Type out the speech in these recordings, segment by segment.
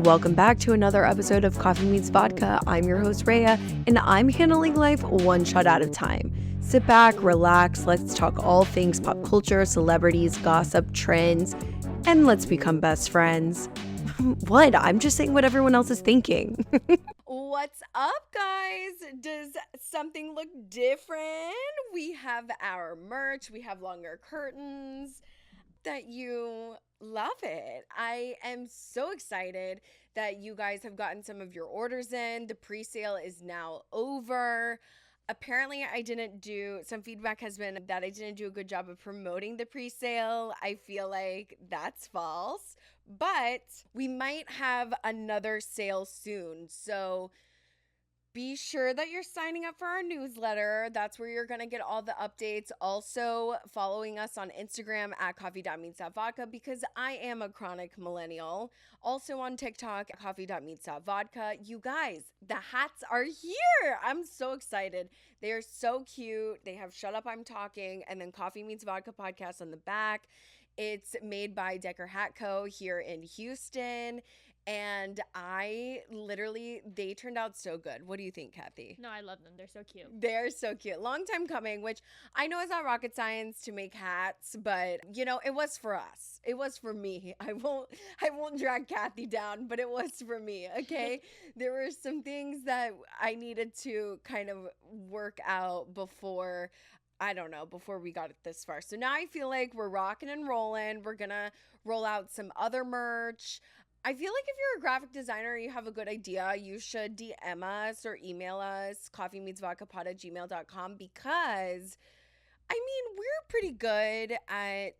Welcome back to another episode of Coffee Meets Vodka. I'm your host, Rhea, and I'm handling life one shot at a time. Sit back, relax, let's talk all things pop culture, celebrities, gossip, trends, and let's become best friends. What? I'm just saying what everyone else is thinking. What's up, guys? Does something look different? We have our merch, we have longer curtains. That you love it. I am so excited that you guys have gotten some of your orders in. The pre-sale is now over. Apparently, some feedback has been that I didn't do a good job of promoting the pre-sale. I feel like that's false, but we might have another sale soon. So be sure that you're signing up for our newsletter. That's where you're going to get all the updates. Also, following us on Instagram at coffee.meets.vodka because I am a chronic millennial. Also on TikTok at coffee.meets.vodka. You guys, the hats are here. I'm so excited. They are so cute. They have Shut Up, I'm Talking, and then Coffee Meets Vodka podcast on the back. It's made by Decker Hat Co. here in Houston. And they turned out so good. What do you think, Kathy? No, I love them. They're so cute. They're so cute. Long time coming, which I know is not rocket science to make hats, but it was for us. It was for me. I won't drag Kathy down, but it was for me, okay? There were some things that I needed to kind of work out before we got it this far. So now I feel like we're rocking and rolling. We're gonna roll out some other merch. I feel like if you're a graphic designer and you have a good idea, you should DM us or email us, coffeemeetsvodkapod@gmail.com, because, we're pretty good at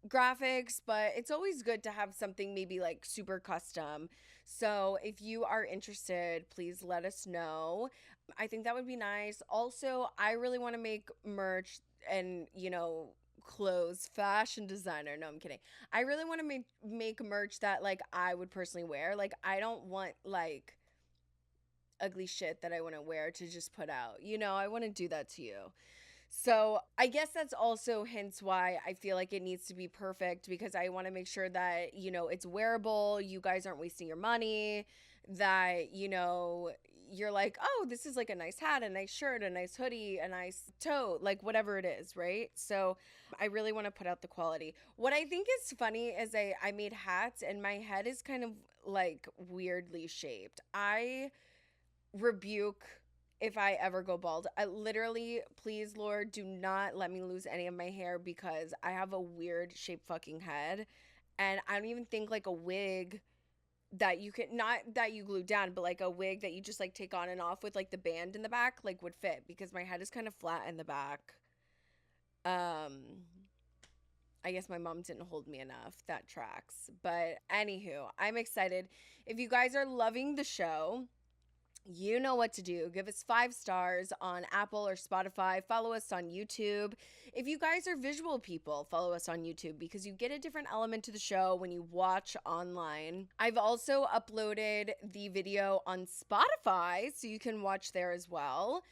graphics, but it's always good to have something maybe like super custom. So if you are interested, please let us know. I think that would be nice. Also, I really want to make merch and, clothes, fashion designer. No, I'm kidding. I really want to make merch that like I would personally wear. Like I don't want like ugly shit that I want to wear to just put out. I want to do that to you. So I guess that's also hence why I feel like it needs to be perfect, because I want to make sure that, it's wearable. You guys aren't wasting your money, that, you're like, oh, this is like a nice hat, a nice shirt, a nice hoodie, a nice tote, like whatever it is, right? So I really want to put out the quality. What I think is funny is I made hats and my head is kind of like weirdly shaped. I rebuke if I ever go bald. I literally, please, Lord, do not let me lose any of my hair because I have a weird shaped fucking head. And I don't even think like a wig that you can, not that you glue down, but like a wig that you just like take on and off with like the band in the back, like would fit, because my head is kind of flat in the back. I guess my mom didn't hold me enough. That tracks. But anywho, I'm excited. If you guys are loving the show, you know what to do. Give us 5 stars on Apple or Spotify. Follow us on YouTube. If you guys are visual people, follow us on YouTube because you get a different element to the show when you watch online. I've also uploaded the video on Spotify, so you can watch there as well.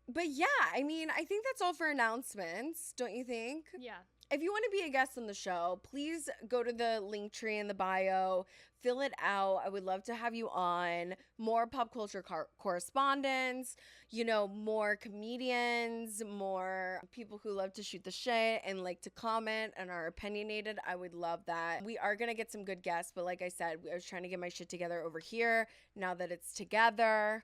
But yeah, I think that's all for announcements, don't you think? Yeah. If you want to be a guest on the show, please go to the link tree in the bio, fill it out. I would love to have you on. More pop culture correspondence, more comedians, more people who love to shoot the shit and like to comment and are opinionated. I would love that. We are going to get some good guests, but like I said, I was trying to get my shit together over here. Now that it's together,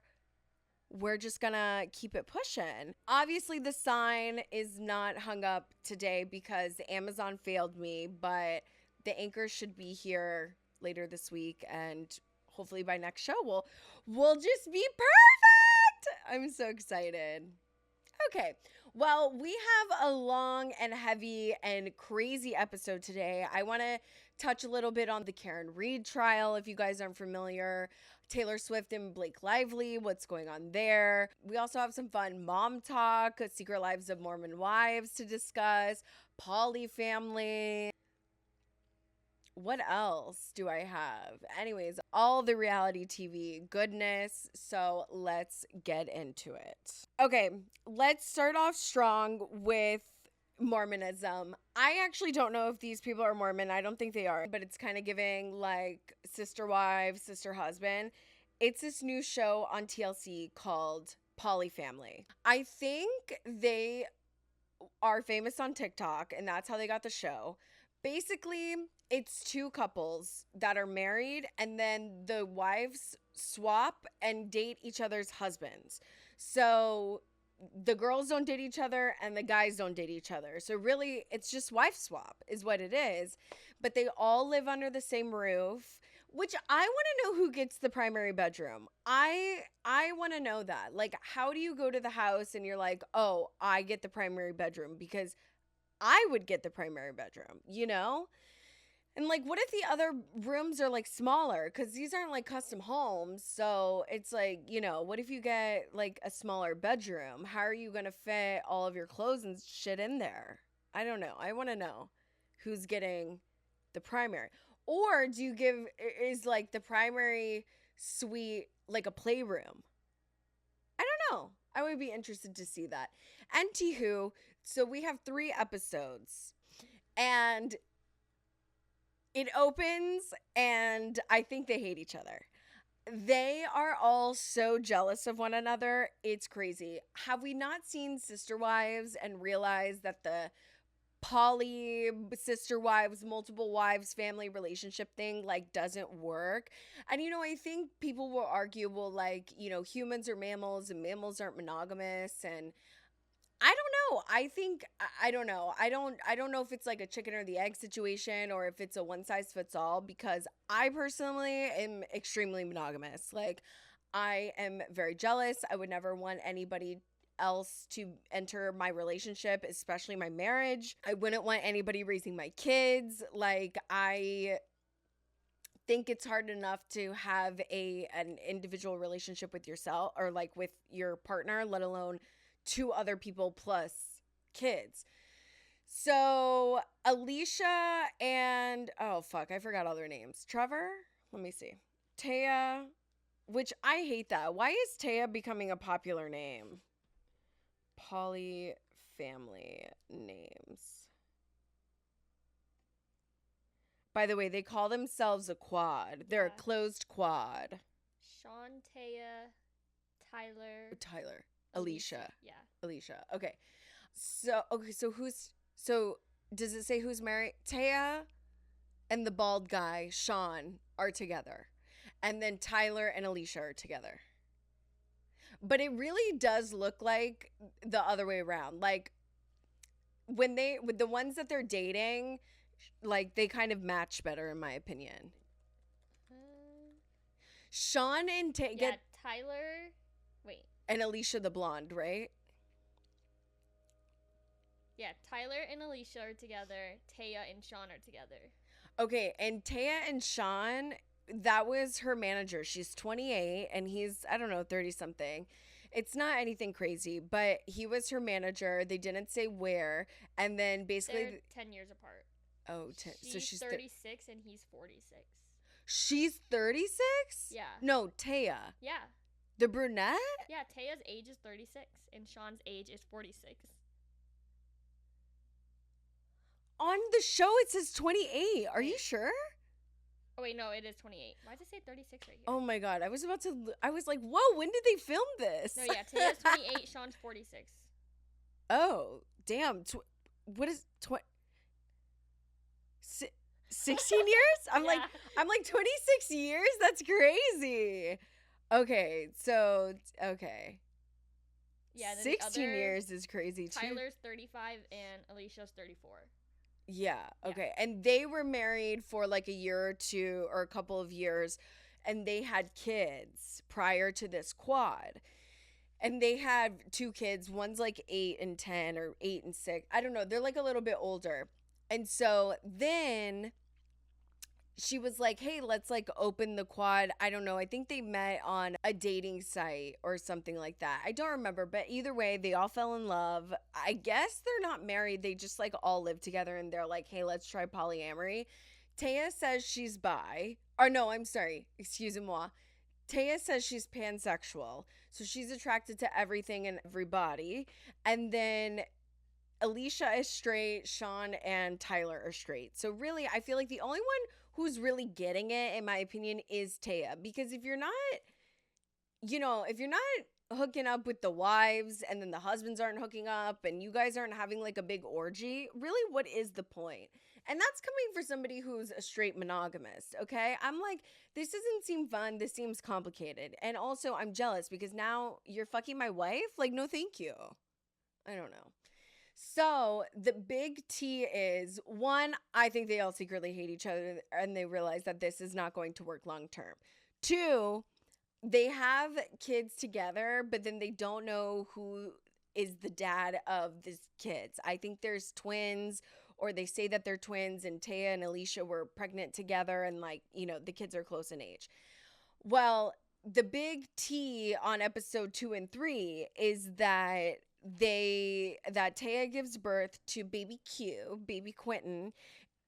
we're just gonna keep it pushing. Obviously, the sign is not hung up today because Amazon failed me, but the anchors should be here later this week, and hopefully by next show we'll just be perfect. I'm so excited. Okay, well, we have a long and heavy and crazy episode today. I want to touch a little bit on the Karen Reed trial, if you guys aren't familiar. Taylor Swift and Blake Lively, what's going on there. We also have some fun Momtok, Secret Lives of Mormon Wives to discuss, Polyfamily. What else do I have? Anyways, all the reality TV goodness. So let's get into it. Okay, let's start off strong with Mormonism. I actually don't know if these people are Mormon. I don't think they are, but it's kind of giving like sister wife, sister husband. It's this new show on TLC called Polyfamily. I think they are famous on TikTok, and that's how they got the show. Basically, it's two couples that are married, and then the wives swap and date each other's husbands. So the girls don't date each other and the guys don't date each other. So really, it's just wife swap is what it is. But they all live under the same roof, which I want to know who gets the primary bedroom. I want to know that. Like, how do you go to the house and you're like, "Oh, I get the primary bedroom," because I would get the primary bedroom, you know? And like, what if the other rooms are like smaller? Because these aren't like custom homes. So it's like, you know, what if you get like a smaller bedroom? How are you going to fit all of your clothes and shit in there? I don't know. I want to know who's getting the primary. Or do you give, is like the primary suite like a playroom? I don't know. I would be interested to see that. Anywho, so we have 3 episodes. And it opens and I think they hate each other. They are all so jealous of one another. It's crazy. Have we not seen Sister Wives and realized that the poly sister wives, multiple wives, family relationship thing like doesn't work? And you know, I think people will argue, well, like, you know, humans are mammals and mammals aren't monogamous, and I don't know. I think I don't know. I don't know if it's like a chicken or the egg situation or if it's a one size fits all, because I personally am extremely monogamous. Like, I am very jealous. I would never want anybody else to enter my relationship, especially my marriage. I wouldn't want anybody raising my kids. Like, I think it's hard enough to have an individual relationship with yourself or like with your partner, let alone 2 other people plus kids. So Alicia and, oh fuck, I forgot all their names. Trevor? Let me see. Taya, which I hate that. Why is Taya becoming a popular name? Poly family names. By the way, they call themselves a quad. They're a closed quad. Sean, Taya, Tyler. Alicia. Yeah. Alicia. Okay. So does it say who's married? Taya and the bald guy, Sean, are together. And then Tyler and Alicia are together. But it really does look like the other way around. Like, with the ones that they're dating, like, they kind of match better in my opinion. Sean and Tyler. Wait. And Alicia the blonde, right? Yeah, Tyler and Alicia are together. Taya and Sean are together. Okay, and Taya and Sean, that was her manager. She's 28 and he's, I don't know, 30 something. It's not anything crazy, but he was her manager. They didn't say where. And then basically they're 10 years apart. Oh, so she's 36 and he's 46. She's 36? Yeah. No, Taya. Yeah. The brunette? Yeah, Taya's age is 36 and Sean's age is 46. On the show, it says 28. Are you sure? Oh, wait, no, it is 28. Why does it say 36 right here? Oh, my God. I was like, whoa, when did they film this? No, yeah, Taya's 28, Sean's 46. Oh, damn. What is 16 years? I'm like 26 years? That's crazy. Okay, so, okay. Yeah, 16 years is crazy, too. Tyler's 35 and Alicia's 34. Yeah, okay. Yeah. And they were married for like a year or two or a couple of years, and they had kids prior to this quad. And they had 2 kids. One's like 8 and 10 or 8 and 6. I don't know. They're like a little bit older. And so then she was like, hey, let's like open the quad. I don't know. I think they met on a dating site or something like that. I don't remember. But either way, they all fell in love. I guess they're not married. They just like all live together and they're like, hey, let's try polyamory. Taya says she's bi. Or no, I'm sorry. Excusez-moi. Taya says she's pansexual. So she's attracted to everything and everybody. And then Alicia is straight, Sean and Tyler are straight. So really, I feel like the only one who's really getting it, in my opinion, is Taya. Because if you're not, if you're not hooking up with the wives and then the husbands aren't hooking up and you guys aren't having like a big orgy, really, what is the point? And that's coming for somebody who's a straight monogamist, okay? I'm like, this doesn't seem fun. This seems complicated. And also, I'm jealous because now you're fucking my wife? Like, no, thank you. I don't know. So the big T is, one, I think they all secretly hate each other and they realize that this is not going to work long term. Two, they have kids together, but then they don't know who is the dad of these kids. I think there's twins, or they say that they're twins, and Taya and Alicia were pregnant together, and like, the kids are close in age. Well, the big T on episode 2 and 3 is that Taya gives birth to baby Quentin,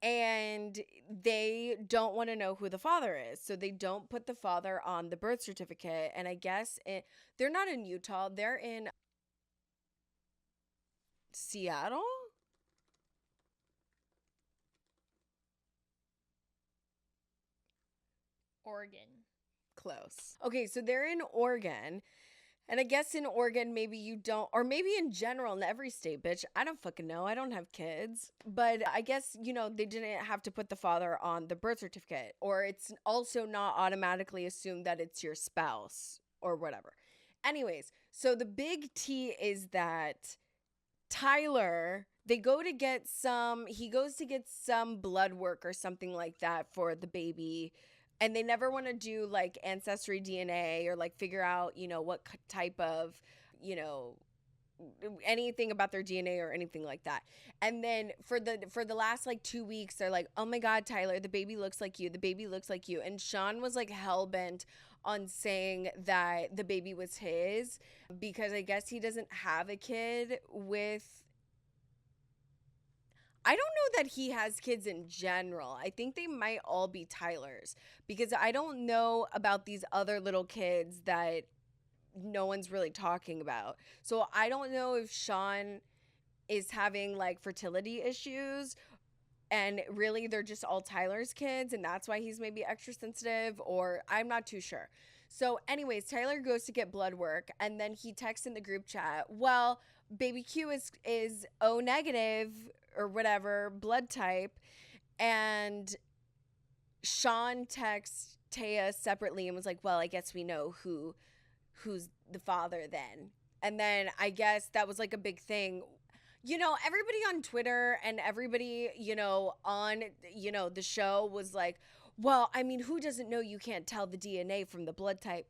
and they don't want to know who the father is. So they don't put the father on the birth certificate. And I guess they're not in Utah. They're in Seattle? Oregon. Close. Okay, so they're in Oregon. And I guess in Oregon, maybe you don't, or maybe in general, in every state, bitch. I don't fucking know. I don't have kids. But I guess, they didn't have to put the father on the birth certificate. Or it's also not automatically assumed that it's your spouse or whatever. Anyways, so the big T is that Tyler, he goes to get some blood work or something like that for the baby. And they never want to do like ancestry DNA or like figure out, what type of, anything about their DNA or anything like that. And then for the last like 2 weeks, they're like, oh my God, Tyler, the baby looks like you. The baby looks like you. And Sean was like hell bent on saying that the baby was his because I guess he doesn't have a kid with. I don't know that he has kids in general. I think they might all be Tyler's because I don't know about these other little kids that no one's really talking about. So I don't know if Sean is having like fertility issues and really they're just all Tyler's kids and that's why he's maybe extra sensitive, or I'm not too sure. So anyways, Tyler goes to get blood work and then he texts in the group chat, well, baby Q is O negative or whatever blood type, and Sean texts Taya separately and was like, well, I guess we know who's the father then. And then I guess that was like a big thing. Everybody on Twitter and everybody, on, the show was like, well, I mean, who doesn't know you can't tell the DNA from the blood type?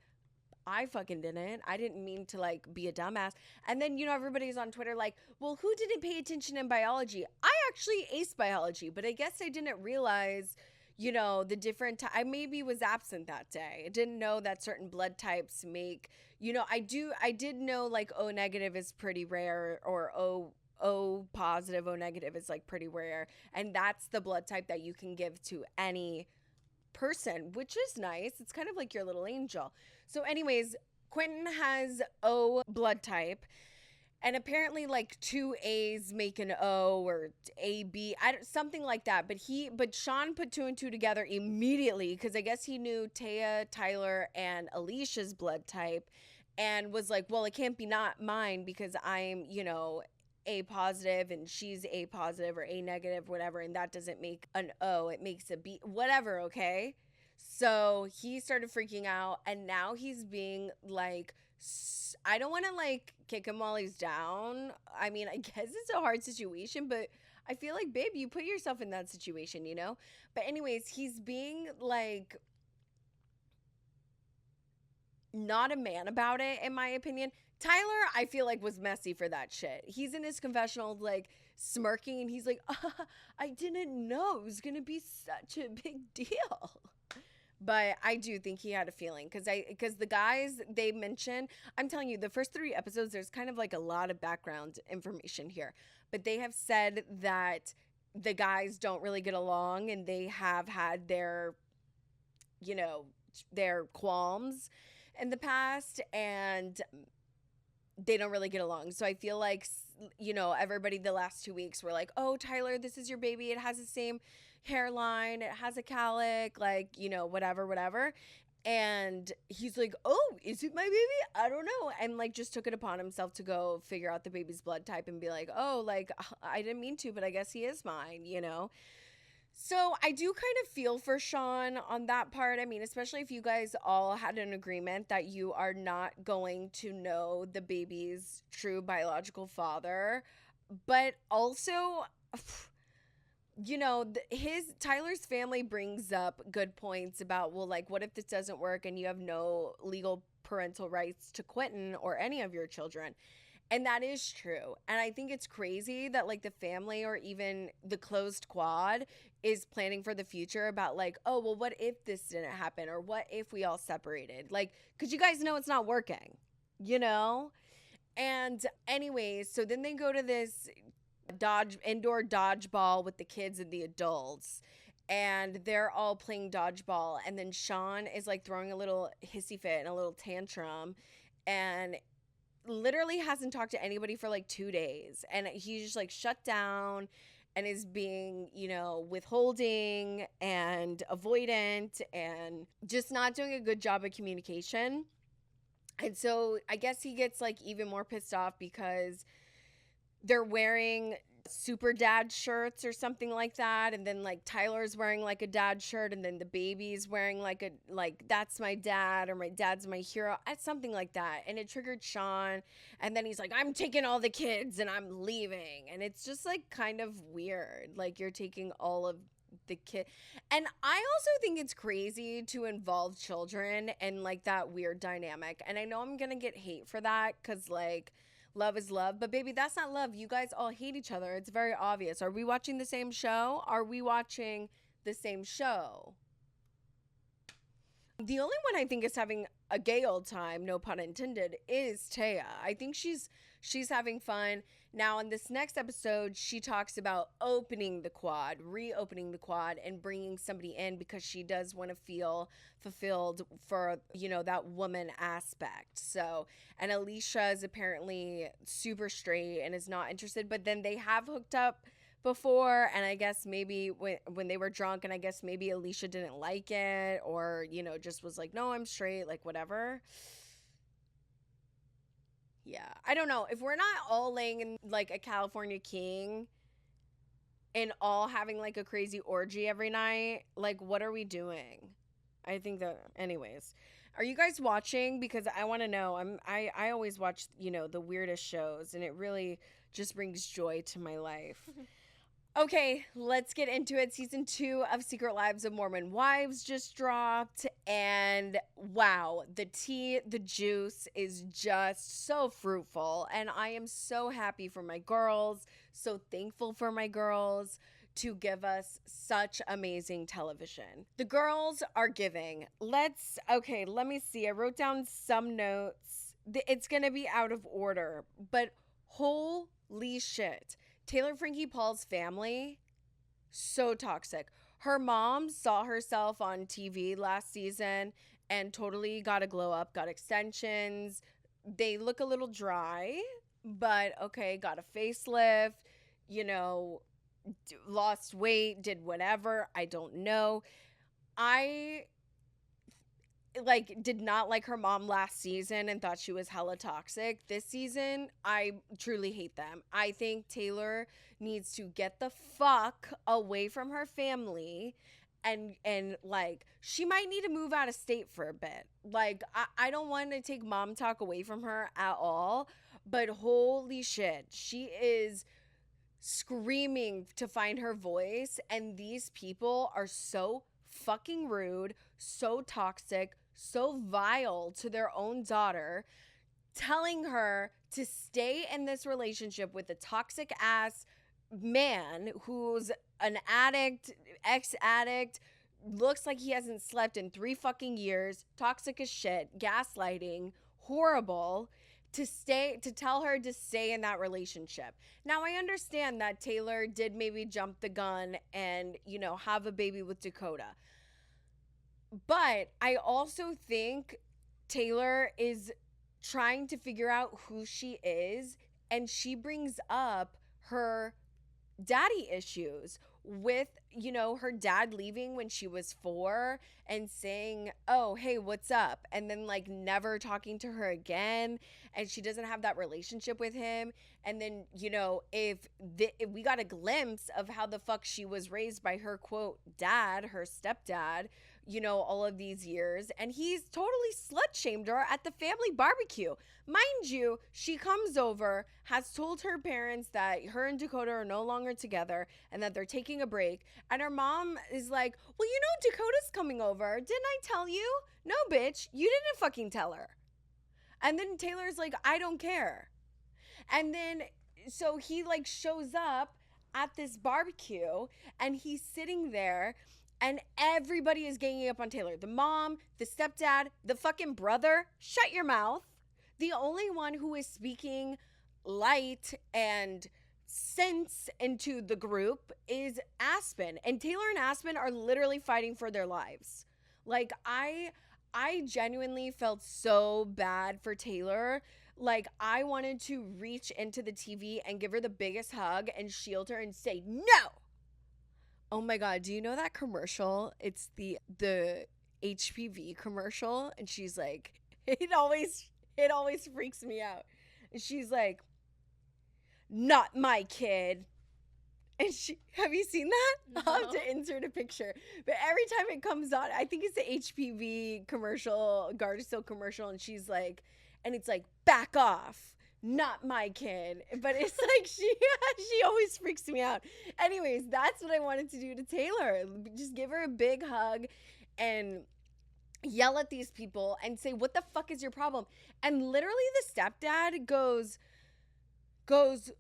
I fucking didn't. I didn't mean to like be a dumbass. And then, everybody's on Twitter like, well, who didn't pay attention in biology? I actually aced biology, but I guess I didn't realize, the different, I maybe was absent that day. I didn't know that certain blood types make, I did know like O negative is pretty rare, or O positive, O negative is like pretty rare. And that's the blood type that you can give to any person, which is nice. It's kind of like your little angel. So anyways, Quentin has O blood type, and apparently like 2 A's make an O, or AB, something like that. But Sean put 2 and 2 together immediately because I guess he knew Taya, Tyler, and Alicia's blood type, and was like, well, it can't be not mine because I'm, A positive and she's A positive or A negative, whatever, and that doesn't make an O, it makes a B, whatever, okay? So he started freaking out, and now he's being like, I don't want to like kick him while he's down. I mean, I guess it's a hard situation, but I feel like, babe, you put yourself in that situation, But anyways, he's being like not a man about it, in my opinion. Tyler, I feel like, was messy for that shit. He's in his confessional, like, smirking, and he's like, I didn't know it was going to be such a big deal. But I do think he had a feeling because the guys they mention, I'm telling you, the first 3 episodes, there's kind of like a lot of background information here. But they have said that the guys don't really get along and they have had their qualms in the past. And they don't really get along. So I feel like, you know, everybody the last 2 weeks were like, oh, Tyler, this is your baby. It has the same hairline. It has a calic, like, you know, whatever. And he's like, oh, is it my baby? I don't know. And like just took it upon himself to go figure out the baby's blood type and be like, oh, like I didn't mean to, but I guess he is mine, you know? So I do kind of feel for Sean on that part. I mean, especially if you guys all had an agreement that you are not going to know the baby's true biological father. But also, you know, Tyler's family brings up good points about, well, like, what if this doesn't work and you have no legal parental rights to Quentin or any of your children? And that is true. And I think it's crazy that like the family or even the closed quad is planning for the future about like, oh, well, what if this didn't happen? Or what if we all separated? Like, because you guys know it's not working, you know? And anyways, so then they go to this indoor dodgeball with the kids and the adults. And they're all playing dodgeball. And then Sean is like throwing a little hissy fit and a little tantrum. And literally hasn't talked to anybody for like 2 days, and he's just like shut down and is being, you know, withholding and avoidant and just not doing a good job of communication. And so I guess he gets like even more pissed off because they're wearing super dad shirts or something like that, and then like Tyler's wearing like a dad shirt, and then the baby's wearing like that's my dad, or my dad's my hero, something like that. And it triggered Sean, and then he's like, I'm taking all the kids and I'm leaving. And it's just like kind of weird, like you're taking all of the kid. And I also think it's crazy to involve children and like that weird dynamic. And I know I'm gonna get hate for that because like love is love, but baby, that's not love. You guys all hate each other. It's very obvious. Are we watching the same show? Are we watching the same show? The only one I think is having a gay old time, no pun intended, is Taya. I think she's having fun. Now, in this next episode, she talks about reopening the quad, and bringing somebody in because she does want to feel fulfilled for, you know, that woman aspect. So, and Alicia is apparently super straight and is not interested, but then they have hooked up before, and I guess maybe when they were drunk, and I guess maybe Alicia didn't like it, or, you know, just was like, no, I'm straight, like whatever. Yeah, I don't know. If we're not all laying in like a California king and all having like a crazy orgy every night, like what are we doing? I think that, anyways. Are you guys watching? Because I want to know. I always watch, you know, the weirdest shows, and it really just brings joy to my life. Okay, let's get into it. Season 2 of Secret Lives of Mormon Wives just dropped, and wow, the tea, the juice is just so fruitful, and I am so happy for my girls, so thankful for my girls to give us such amazing television. The girls are giving. Let me see. I wrote down some notes. It's gonna be out of order, but holy shit. Taylor Frankie Paul's family, so toxic. Her mom saw herself on TV last season and totally got a glow up, got extensions. They look a little dry, but okay, got a facelift, you know, lost weight, did whatever. I don't know. I did not like her mom last season and thought she was hella toxic. This season, I truly hate them. I think Taylor needs to get the fuck away from her family, and like she might need to move out of state for a bit. Like I don't want to take mom talk away from her at all, but holy shit, she is screaming to find her voice, and these people are so fucking rude, so toxic, so vile to their own daughter, telling her to stay in this relationship with a toxic ass man who's an addict, ex-addict, looks like he hasn't slept in 3 fucking years, toxic as shit, gaslighting, horrible, to tell her to stay in that relationship. Now, I understand that Taylor did maybe jump the gun and, you know, have a baby with Dakota. But I also think Taylor is trying to figure out who she is, and she brings up her daddy issues with, you know, her dad leaving when she was 4 and saying, oh, hey, what's up? And then like never talking to her again. And she doesn't have that relationship with him. And then, you know, if we got a glimpse of how the fuck she was raised by her quote dad, her stepdad, you know, all of these years, and he's totally slut shamed her at the family barbecue. Mind you, she comes over, has told her parents that her and Dakota are no longer together and that they're taking a break. And her mom is like, well, you know, Dakota's coming over. Didn't I tell you? No, bitch, you didn't fucking tell her. And then Taylor's like, I don't care. And then, so he like shows up at this barbecue and he's sitting there and everybody is ganging up on Taylor. The mom, the stepdad, the fucking brother. Shut your mouth. The only one who is speaking light and sense into the group is Aspen. And Taylor and Aspen are literally fighting for their lives. Like, I genuinely felt so bad for Taylor. Like, I wanted to reach into the TV and give her the biggest hug and shield her and say, no. Oh my God, do you know that commercial? It's the HPV commercial. And she's like, it always freaks me out. And she's like, not my kid. And have you seen that? No. I'll have to insert a picture. But every time it comes on, I think it's the HPV commercial, Gardasil commercial. And she's like, and it's like, back off. Not my kid. But it's like she always freaks me out. Anyways, that's what I wanted to do to Taylor. Just give her a big hug and yell at these people and say, what the fuck is your problem? And literally the stepdad goes,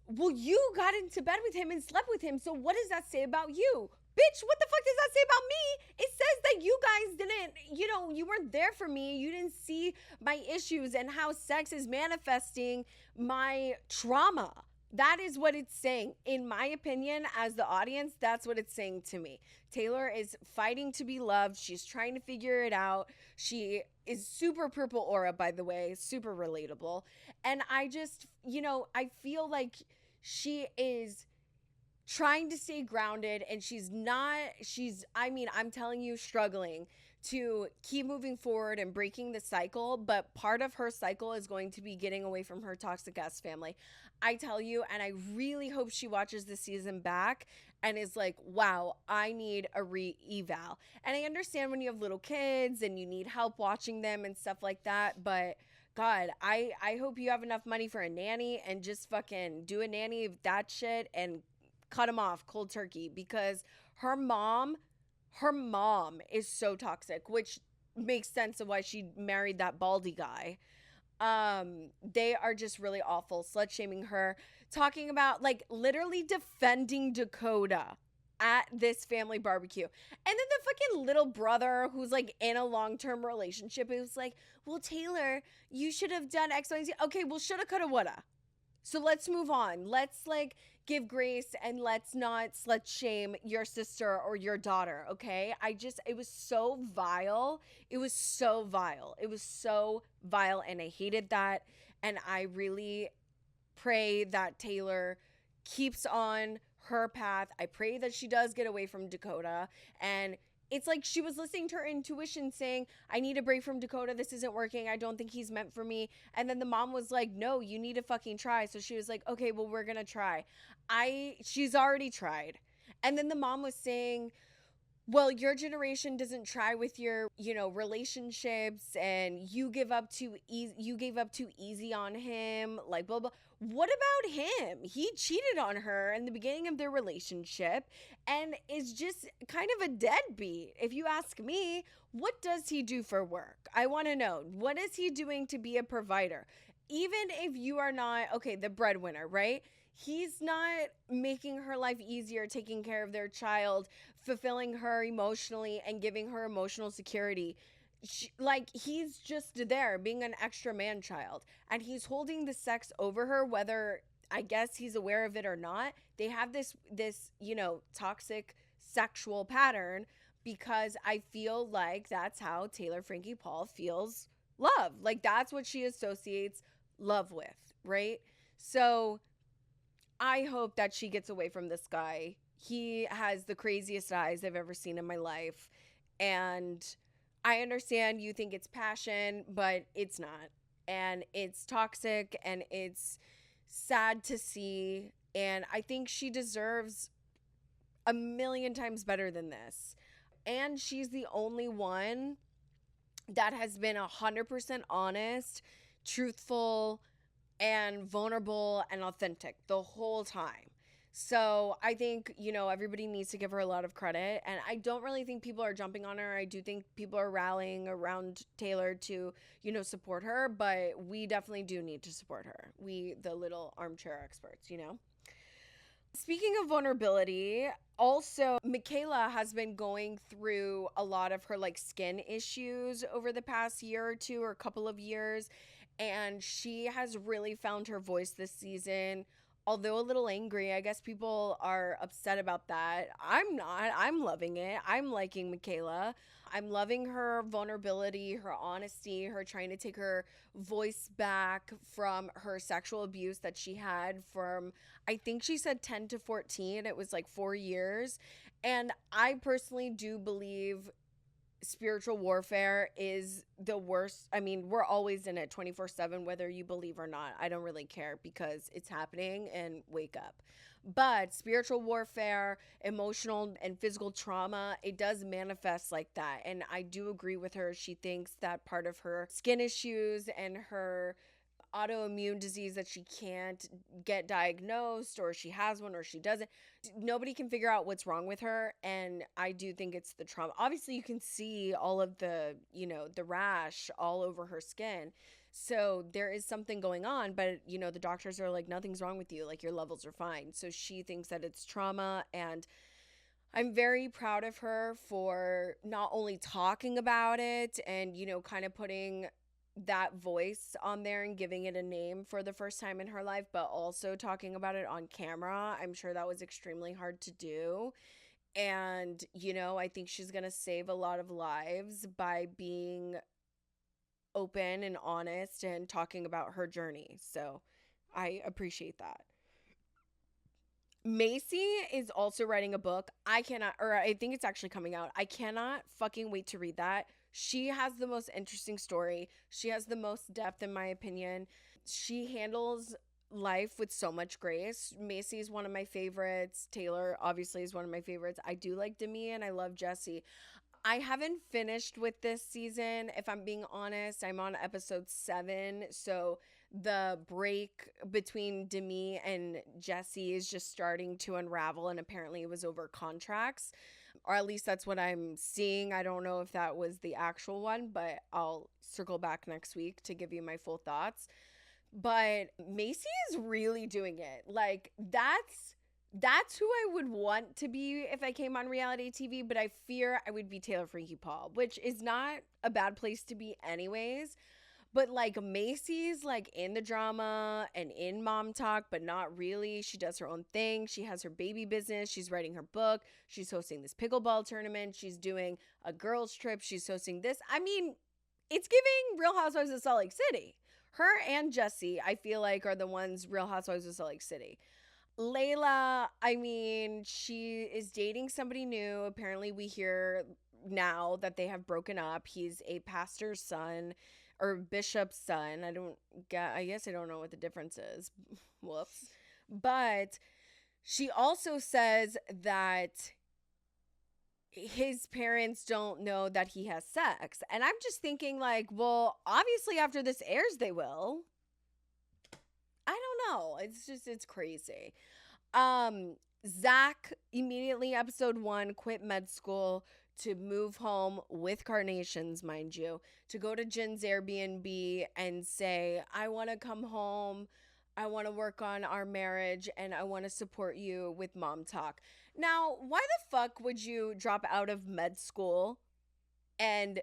well, you got into bed with him and slept with him. So what does that say about you? Bitch, what the fuck does that say about me? It says that you guys didn't, you know, you weren't there for me. You didn't see my issues and how sex is manifesting my trauma. That is what it's saying. In my opinion, as the audience, that's what it's saying to me. Taylor is fighting to be loved. She's trying to figure it out. She is super purple aura, by the way, super relatable. And I just, you know, I feel like she is trying to stay grounded and I'm telling you, struggling to keep moving forward and breaking the cycle. But part of her cycle is going to be getting away from her toxic ass family. I tell you, and I really hope she watches this season back and is like, wow, I need a re-eval. And I understand when you have little kids and you need help watching them and stuff like that, but God, I hope you have enough money for a nanny and just fucking do a nanny of that shit and cut him off cold turkey, because her mom is so toxic, which makes sense of why she married that baldy guy. They are just really awful, slut shaming her, talking about like literally defending Dakota at this family barbecue. And then the fucking little brother who's like in a long-term relationship, it was like, well, Taylor, you should have done X, Y, Z. Okay, well, shoulda, coulda, woulda. So let's move on. Let's like give grace and let's not slut shame your sister or your daughter, okay? It was so vile. It was so vile. It was so vile and I hated that. And I really pray that Taylor keeps on her path. I pray that she does get away from Dakota. And it's like she was listening to her intuition saying, I need a break from Dakota. This isn't working. I don't think he's meant for me. And then the mom was like, no, you need to fucking try. So she was like, okay, well, we're going to try. She's already tried. And then the mom was saying, well, your generation doesn't try with your, you know, relationships and you gave up too easy on him, like blah, blah. What about him? He cheated on her in the beginning of their relationship and is just kind of a deadbeat. If you ask me, what does he do for work? I want to know. What is he doing to be a provider? Even if you are not, okay, the breadwinner, right? He's not making her life easier, taking care of their child, fulfilling her emotionally and giving her emotional security. He's just there being an extra man child, and he's holding the sex over her, whether I guess he's aware of it or not. They have this, you know, toxic sexual pattern, because I feel like that's how Taylor Frankie Paul feels love. Like, that's what she associates love with, right? So I hope that she gets away from this guy. He has the craziest eyes I've ever seen in my life. And I understand you think it's passion, but it's not. And it's toxic and it's sad to see. And I think she deserves a million times better than this. And she's the only one that has been 100% honest, truthful, and vulnerable and authentic the whole time. So I think, everybody needs to give her a lot of credit. And I don't really think people are jumping on her. I do think people are rallying around Taylor to, support her. But we definitely do need to support her. We, the little armchair experts, Speaking of vulnerability, also, Mikayla has been going through a lot of her, skin issues over the past year or two or a couple of years. And she has really found her voice this season. Although a little angry, I guess people are upset about that. I'm not. I'm loving it. I'm liking Mikayla. I'm loving her vulnerability, her honesty, her trying to take her voice back from her sexual abuse that she had from, I think she said 10 to 14. It was 4 years. And I personally do believe spiritual warfare is the worst. I mean, we're always in it 24/7, whether you believe or not. I don't really care because it's happening and wake up. But spiritual warfare, emotional and physical trauma, it does manifest like that. And I do agree with her. She thinks that part of her skin issues and her autoimmune disease that she can't get diagnosed, or she has one or she doesn't. Nobody can figure out what's wrong with her. And I do think it's the trauma. Obviously, you can see all of the, the rash all over her skin. So there is something going on, but, the doctors are like, nothing's wrong with you. Your levels are fine. So she thinks that it's trauma. And I'm very proud of her for not only talking about it and, kind of putting that voice on there and giving it a name for the first time in her life, but also talking about it on camera. I'm sure that was extremely hard to do. And, I think she's going to save a lot of lives by being open and honest and talking about her journey. So I appreciate that. Mayci is also writing a book. I think it's actually coming out. I cannot fucking wait to read that. She has the most interesting story. She has the most depth, in my opinion. She handles life with so much grace. Mayci is one of my favorites. Taylor, obviously, is one of my favorites. I do like Demi and I love Jesse. I haven't finished with this season, if I'm being honest. I'm on episode 7. So the break between Demi and Jesse is just starting to unravel. And apparently it was over contracts. Or at least that's what I'm seeing. I don't know if that was the actual one, but I'll circle back next week to give you my full thoughts. But Mayci is really doing it. That's who I would want to be if I came on reality TV, but I fear I would be Taylor Frankie Paul, which is not a bad place to be anyways. But Macy's in the drama and in Momtok, but not really. She does her own thing. She has her baby business. She's writing her book. She's hosting this pickleball tournament. She's doing a girls trip. She's hosting this. I mean, it's giving Real Housewives of Salt Lake City. Her and Jesse, I feel like, are the ones Real Housewives of Salt Lake City. Layla, I mean, she is dating somebody new. Apparently, we hear now that they have broken up. He's a pastor's son. Or bishop's son. I guess I don't know what the difference is. Whoops. But she also says that his parents don't know that he has sex. And I'm just thinking well, obviously after this airs, they will. I don't know. It's crazy. Zach immediately, episode 1, quit med school to move home with carnations, mind you, to go to Jin's Airbnb and say, I want to come home, I want to work on our marriage, and I want to support you with Momtok. Now, why the fuck would you drop out of med school and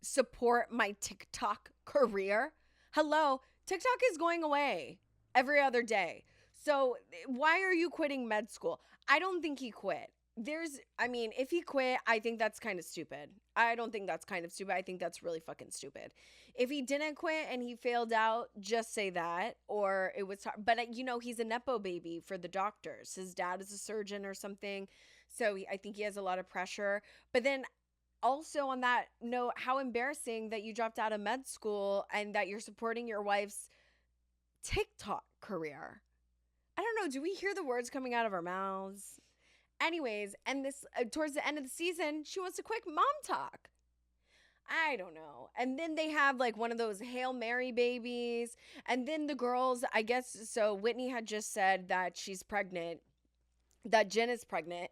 support my TikTok career? Hello, TikTok is going away every other day. So why are you quitting med school? I don't think he quit. if he quit, I think that's kind of stupid. I don't think that's kind of stupid. I think that's really fucking stupid. If he didn't quit and he failed out, just say that. Or it was hard. But, he's a Nepo baby for the doctors. His dad is a surgeon or something. So I think he has a lot of pressure. But then also on that note, how embarrassing that you dropped out of med school and that you're supporting your wife's TikTok career. I don't know. Do we hear the words coming out of our mouths? Anyways, and this towards the end of the season, she wants to quit Momtok. I don't know. And then they have like one of those Hail Mary babies. And then the girls, I guess, so Whitney had just said that she's pregnant, that Jen is pregnant.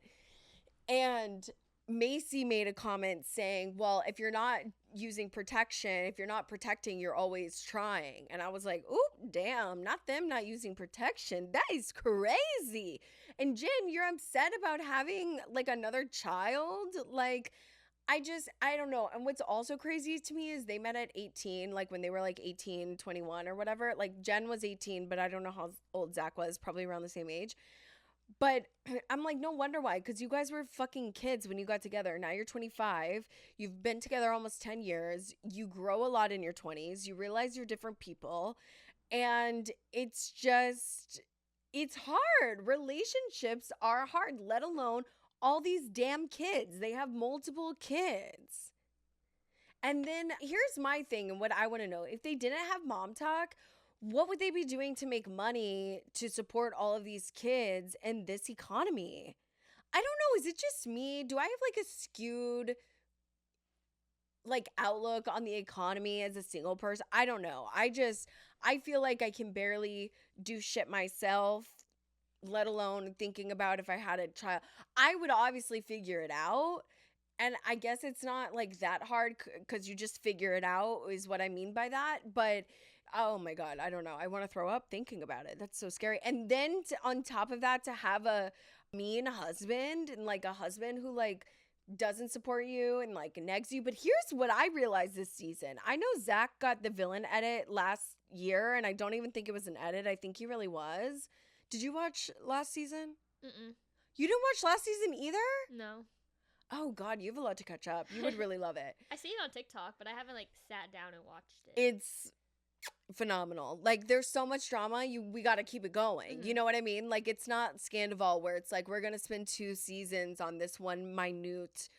And Mayci made a comment saying, well, if you're not using protection, if you're not protecting, you're always trying. And I was like, ooh, damn, not them not using protection. That is crazy. And Jen, you're upset about having like another child? Like, I don't know. And what's also crazy to me is they met at 18, like when they were like 18, 21 or whatever. Like Jen was 18, but I don't know how old Zach was, probably around the same age. But I'm like, no wonder why, because you guys were fucking kids when you got together. Now you're 25. You've been together almost 10 years. You grow a lot in your 20s. You realize you're different people. And it's hard. Relationships are hard, let alone all these damn kids. They have multiple kids. And then here's my thing and what I want to know. If they didn't have Momtok, what would they be doing to make money to support all of these kids in this economy? I don't know. Is it just me? Do I have like a skewed like outlook on the economy as a single person? I don't know. I feel like I can barely do shit myself, let alone thinking about if I had a child. I would obviously figure it out. And I guess it's not like that hard because you just figure it out is what I mean by that. But oh my God, I don't know. I want to throw up thinking about it. That's so scary. And then on top of that, to have a mean husband and like a husband who like doesn't support you and like negs you. But here's what I realized this season. I know Zach got the villain edit last year and I don't even think it was an edit. I think he really was. Did you watch last season? Mm-mm. You didn't watch last season either? No. Oh God, you have a lot to catch up. You would really love it. I see it on TikTok, but I haven't like sat down and watched it. It's phenomenal. Like there's so much drama, we got to keep it going. Mm-hmm. You know what I mean? Like it's not Scandival where it's like we're going to spend 2 seasons on this one minute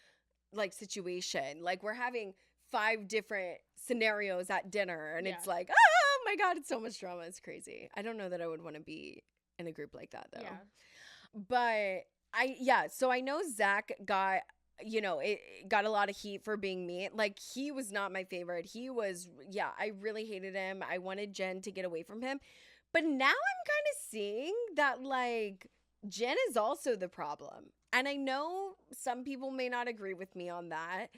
like situation. Like we're having 5 different scenarios at dinner and it's like, oh my God, it's so much drama. It's crazy. I don't know that I would want to be in a group like that though. Yeah. But so I know Zach got, it got a lot of heat for being mean. Like, he was not my favorite. He was, I really hated him. I wanted Jen to get away from him. But now I'm kind of seeing that, like, Jen is also the problem. And I know some people may not agree with me on that.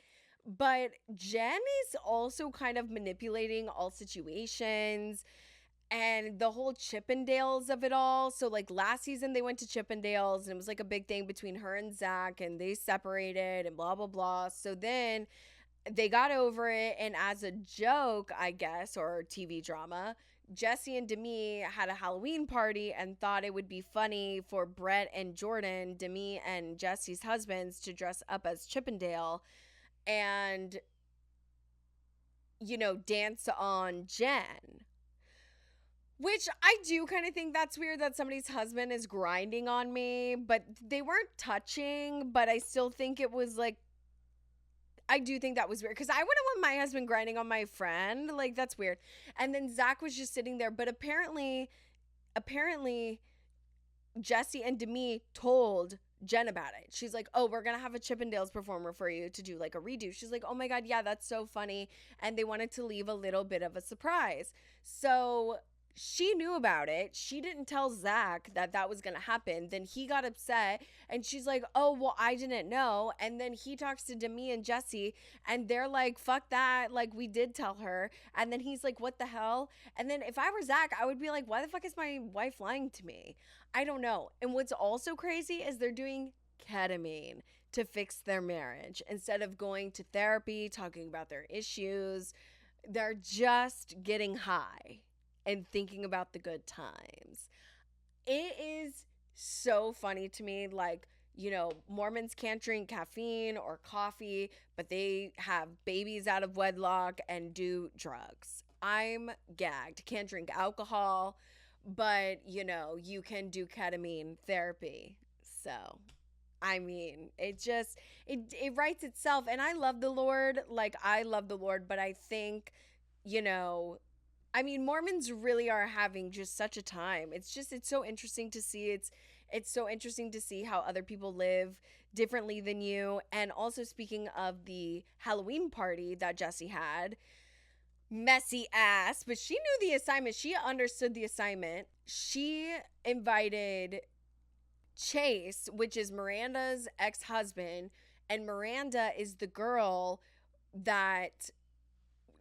But Jen is also kind of manipulating all situations. And the whole Chippendales of it all. So, like, last season they went to Chippendales and it was like a big thing between her and Zach and they separated and blah, blah, blah. So then they got over it. And as a joke, I guess, or TV drama, Jesse and Demi had a Halloween party and thought it would be funny for Brett and Jordan, Demi and Jesse's husbands, to dress up as Chippendale and, dance on Jen. Which I do kind of think that's weird that somebody's husband is grinding on me, but they weren't touching, but I still think it was like, I do think that was weird because I wouldn't want my husband grinding on my friend. Like, that's weird. And then Zach was just sitting there, but apparently Jesse and Demi told Jen about it. She's like, oh, we're going to have a Chippendales performer for you to do like a redo. She's like, oh my God, yeah, that's so funny. And they wanted to leave a little bit of a surprise. So she knew about it. She didn't tell Zach that was going to happen. Then he got upset and she's like, oh, well, I didn't know. And then he talks to Demi and Jesse and they're like, fuck that. Like, we did tell her. And then he's like, what the hell? And then if I were Zach, I would be like, why the fuck is my wife lying to me? I don't know. And what's also crazy is they're doing ketamine to fix their marriage instead of going to therapy, talking about their issues. They're just getting high and thinking about the good times. It is so funny to me. Like, Mormons can't drink caffeine or coffee, but they have babies out of wedlock and do drugs. I'm gagged. Can't drink alcohol, but you can do ketamine therapy. So, I mean, it writes itself. And I love the Lord. Like, I love the Lord, but I think, I mean, Mormons really are having just such a time. It's so interesting to see. It's so interesting to see how other people live differently than you. And also, speaking of the Halloween party that Jessie had, messy ass, but she knew the assignment. She understood the assignment. She invited Chase, which is Miranda's ex-husband, and Miranda is the girl that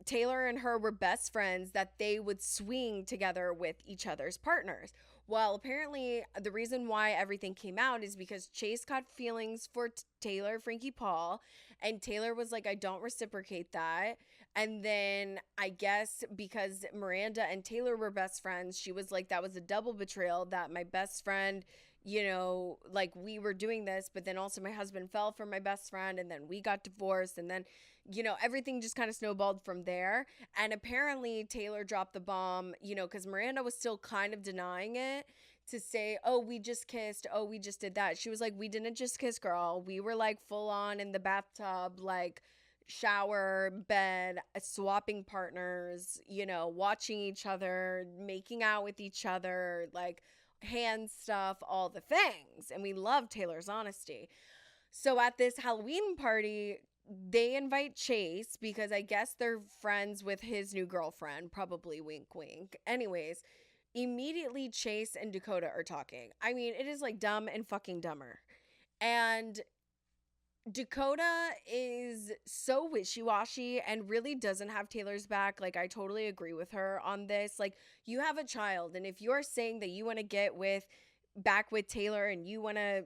Taylor and her were best friends, that they would swing together with each other's partners. Well, apparently the reason why everything came out is because Chase caught feelings for Taylor, Frankie Paul, and Taylor was like, I don't reciprocate that. And then I guess because Miranda and Taylor were best friends, she was like, that was a double betrayal, that my best friend, like we were doing this, but then also my husband fell for my best friend, and then we got divorced, and then everything just kind of snowballed from there. And apparently Taylor dropped the bomb, because Miranda was still kind of denying it, to say, oh, we just kissed, oh, we just did that. She was like, we didn't just kiss, girl. We were like full on in the bathtub, like shower, bed, swapping partners, watching each other, making out with each other, like hand stuff, all the things. And we love Taylor's honesty. So at this Halloween party, they invite Chase because I guess they're friends with his new girlfriend, probably, wink wink. Anyways, immediately Chase and Dakota are talking. I mean, it is like Dumb and fucking Dumber. And Dakota is so wishy-washy and really doesn't have Taylor's back. Like, I totally agree with her on this. Like, you have a child, and if you're saying that you want to get back with Taylor and you want to,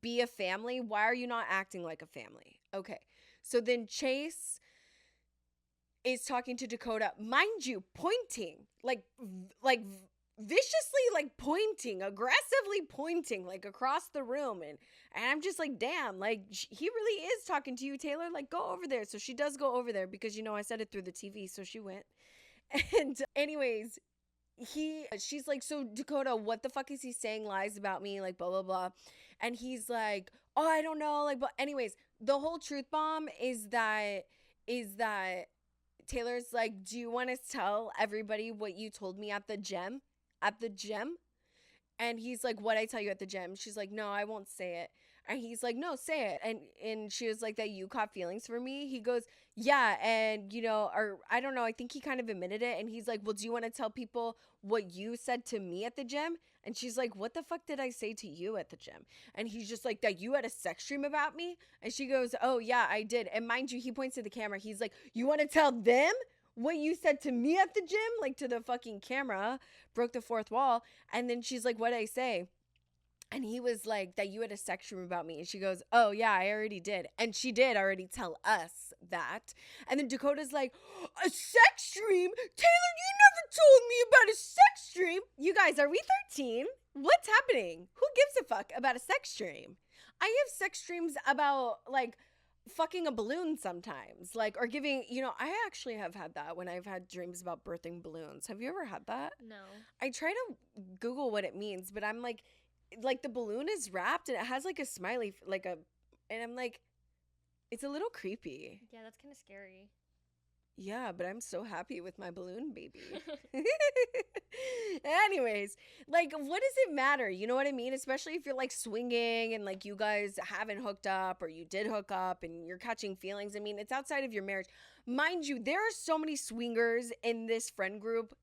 be a family, why are you not acting like a family? Okay. So then Chase is talking to Dakota, mind you, pointing, like viciously, like pointing, aggressively pointing, like across the room. And I'm just like, damn, like he really is talking to you, Taylor. Like, go over there. So she does go over there because, I said it through the TV. So she went. And anyways, she's like, so Dakota, what the fuck is he saying lies about me? Like, blah, blah, blah. And he's like, oh, I don't know. Like, but anyways, the whole truth bomb is that Taylor's like, do you want to tell everybody what you told me at the gym? At the gym? And he's like, what'd I tell you at the gym? She's like, no, I won't say it. And he's like, no, say it. And she was like, that you caught feelings for me? He goes, yeah. And, or I don't know, I think he kind of admitted it. And he's like, well, do you want to tell people what you said to me at the gym? And she's like, what the fuck did I say to you at the gym? And he's just like, that you had a sex dream about me? And she goes, oh, yeah, I did. And mind you, he points to the camera. He's like, you want to tell them what you said to me at the gym? Like, to the fucking camera. Broke the fourth wall. And then she's like, what'd I say? And he was like, that you had a sex dream about me. And she goes, oh, yeah, I already did. And she did already tell us that. And then Dakota's like, a sex dream? Taylor, you never told me about a sex dream. You guys, are we 13? What's happening? Who gives a fuck about a sex dream? I have sex dreams about, like, fucking a balloon sometimes. Like, or giving, I actually have had that when I've had dreams about birthing balloons. Have you ever had that? No. I try to Google what it means, but I'm like the balloon is wrapped and it has like a smiley, and I'm like, it's a little creepy. Yeah, that's kind of scary. Yeah, but I'm so happy with my balloon baby. Anyways, like, what does it matter? You know what I mean? Especially if you're like swinging and like you guys haven't hooked up or you did hook up and you're catching feelings. I mean, it's outside of your marriage. Mind you, there are so many swingers in this friend group.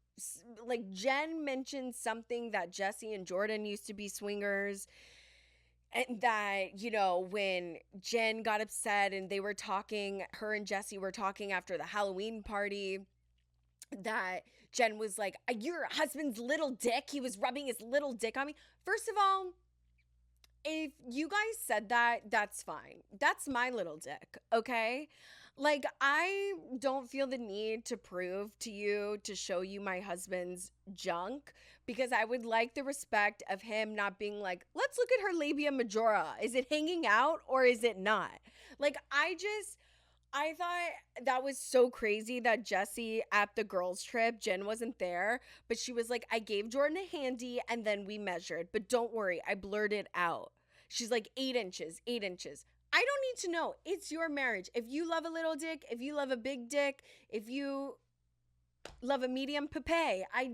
Like, Jen mentioned something that Jesse and Jordan used to be swingers. And that, when Jen got upset and they were talking, her and Jesse were talking after the Halloween party, that Jen was like, your husband's little dick. He was rubbing his little dick on me. First of all, if you guys said that, that's fine. That's my little dick, okay? Like, I don't feel the need to prove to you, to show you my husband's junk, because I would like the respect of him not being like, let's look at her labia majora. Is it hanging out or is it not? Like, I thought that was so crazy that Jessie at the girls' trip, Jen wasn't there, but she was like, I gave Jordan a handy and then we measured. But don't worry, I blurred it out. She's like, 8 inches, 8 inches. I don't need to know. It's your marriage. If you love a little dick, if you love a big dick, if you love a medium pape, I